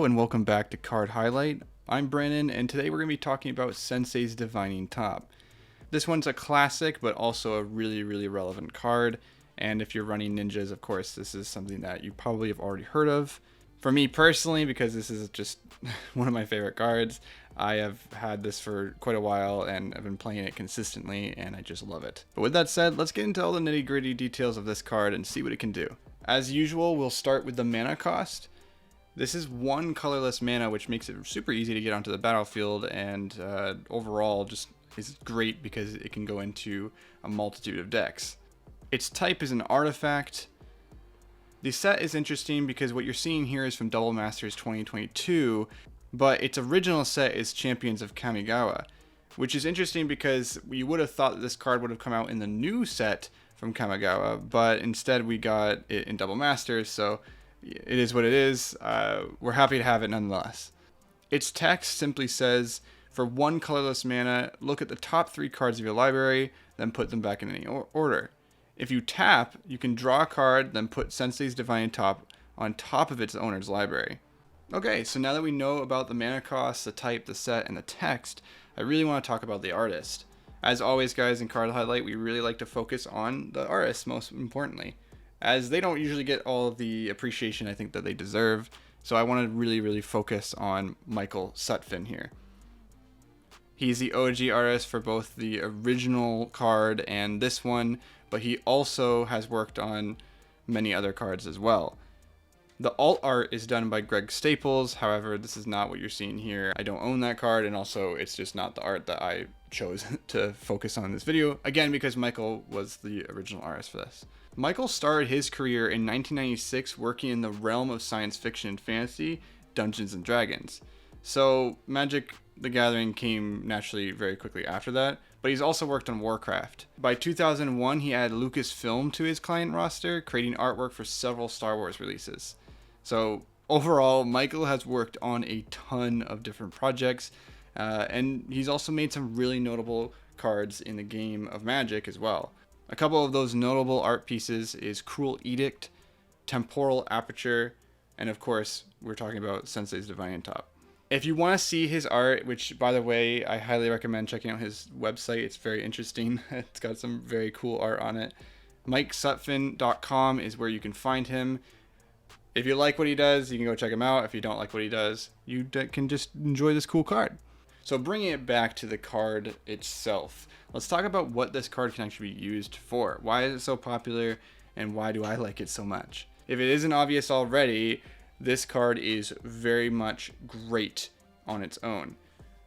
and welcome back to Card Highlight. I'm Brandon, and today we're going to be talking about Sensei's Divining Top. This one's a classic, but also a really relevant card, and if you're running ninjas, of course, this is something that you probably have already heard of. For me personally, because this is just one of my favorite cards, I have had this for quite a while, and I've been playing it consistently, and I just love it. But with that said, let's get into all the nitty-gritty details of this card and see what it can do. As usual, we'll start with the mana cost. This is one colorless mana, which makes it super easy to get onto the battlefield, and overall just is great because it can go into a multitude of decks. Its type is an artifact. The set is interesting because what you're seeing here is from Double Masters 2022, but its original set is Champions of Kamigawa, which is interesting because you would have thought that this card would have come out in the new set from Kamigawa, but instead we got it in Double Masters, so it is what it is. We're happy to have it nonetheless. Its text simply says, for one colorless mana, look at the top 3 cards of your library, then put them back in any order. If you tap, you can draw a card, then put Sensei's Divining Top on top of its owner's library. Okay, so now that we know about the mana cost, the type, the set, and the text, I really want to talk about the artist. As always, guys, in Card Highlight, we really like to focus on the artist, most importantly, as they don't usually get all of the appreciation I think that they deserve. So I want to really focus on Michael Sutphin here. He's the OG artist for both the original card and this one, but he also has worked on many other cards as well. The alt art is done by Greg Staples, however, this is not what you're seeing here. I don't own that card, and also it's just not the art that I chose to focus on in this video, again because Michael was the original artist for this. Michael started his career in 1996 working in the realm of science fiction and fantasy, Dungeons and Dragons. So Magic the Gathering came naturally very quickly after that, but he's also worked on Warcraft. By 2001, he added Lucasfilm to his client roster, creating artwork for several Star Wars releases. So overall, Michael has worked on a ton of different projects, and he's also made some really notable cards in the game of Magic as well. A couple of those notable art pieces is Cruel Edict, Temporal Aperture, and of course, we're talking about Sensei's Divining Top. If you want to see his art, which by the way, I highly recommend checking out his website. It's very interesting. It's got some very cool art on it. MikeSutphin.com is where you can find him. If you like what he does, you can go check him out. If you don't like what he does, you can just enjoy this cool card. So bringing it back to the card itself, let's talk about what this card can actually be used for. Why is it so popular, and why do I like it so much? If it isn't obvious already, this card is very much great on its own.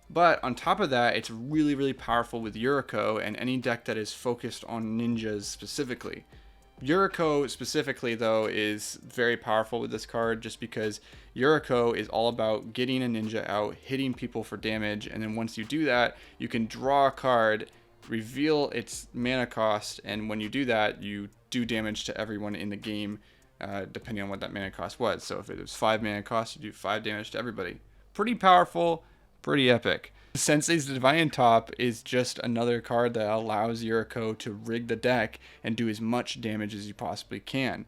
But on top of that, it's really powerful with Yuriko and any deck that is focused on ninjas specifically. Yuriko specifically, though, is very powerful with this card just because Yuriko is all about getting a ninja out, hitting people for damage, and then once you do that, you can draw a card, reveal its mana cost, and when you do that, you do damage to everyone in the game, depending on what that mana cost was. So if it was 5 mana cost, you do 5 damage to everybody. Pretty powerful, pretty epic. Sensei's Divining Top is just another card that allows Yuriko to rig the deck and do as much damage as you possibly can.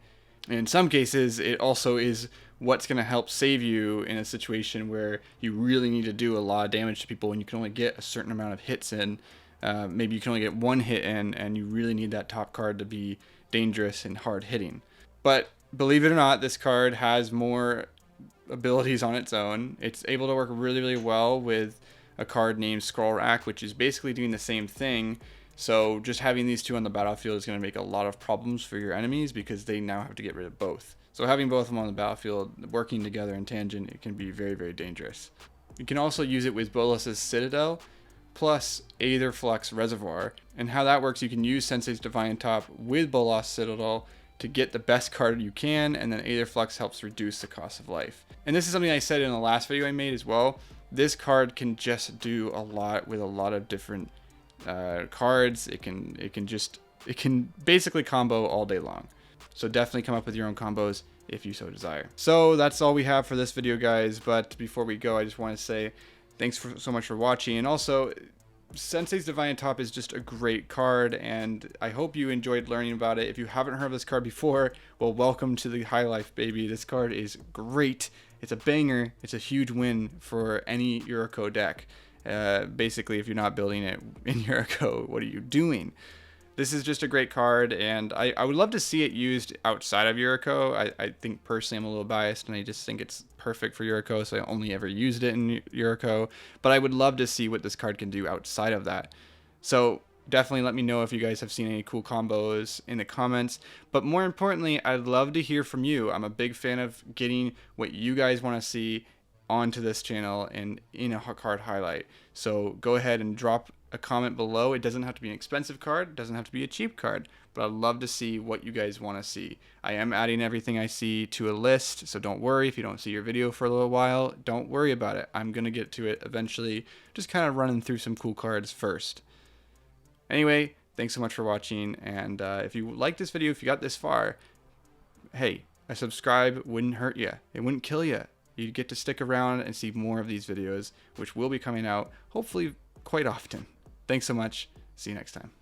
And in some cases, it also is what's going to help save you in a situation where you really need to do a lot of damage to people and you can only get a certain amount of hits in. Maybe you can only get 1 hit in, and you really need that top card to be dangerous and hard hitting. But believe it or not, this card has more abilities on its own. It's able to work really well with a card named Scroll Rack, which is basically doing the same thing. So just having these two on the battlefield is going to make a lot of problems for your enemies because they now have to get rid of both. So having both of them on the battlefield working together in tangent, it can be very dangerous. You can also use it with Bolas's Citadel plus Aetherflux Reservoir. And how that works, you can use Sensei's Divining Top with Bolas Citadel to get the best card you can, and then Aetherflux helps reduce the cost of life. And this is something I said in the last video I made as well. This card can just do a lot with a lot of different cards. It can basically combo all day long. So definitely come up with your own combos if you so desire. So that's all we have for this video, guys. But before we go, I just want to say thanks so much for watching. And also, Sensei's Divine Top is just a great card, and I hope you enjoyed learning about it. If you haven't heard of this card before, well, welcome to the High Life, baby. This card is great. It's a banger. It's a huge win for any Yuriko deck. Basically, if you're not building it in Yuriko, what are you doing? This is just a great card, and I would love to see it used outside of Yuriko. I think personally I'm a little biased, and I just think it's perfect for Yuriko, so I only ever used it in Yuriko. But I would love to see what this card can do outside of that. So definitely let me know if you guys have seen any cool combos in the comments. But more importantly, I'd love to hear from you. I'm a big fan of getting what you guys want to see onto this channel and in a card highlight. So go ahead and drop a comment below. It doesn't have to be an expensive card, it doesn't have to be a cheap card, but I'd love to see what you guys want to see. I am adding everything I see to a list, so don't worry if you don't see your video for a little while. Don't worry about it. I'm gonna get to it eventually, just kind of running through some cool cards first. Anyway, thanks so much for watching, and if you like this video, if you got this far, hey, a subscribe wouldn't hurt you. It wouldn't kill you. You get to stick around and see more of these videos, which will be coming out hopefully quite often. Thanks so much. See you next time.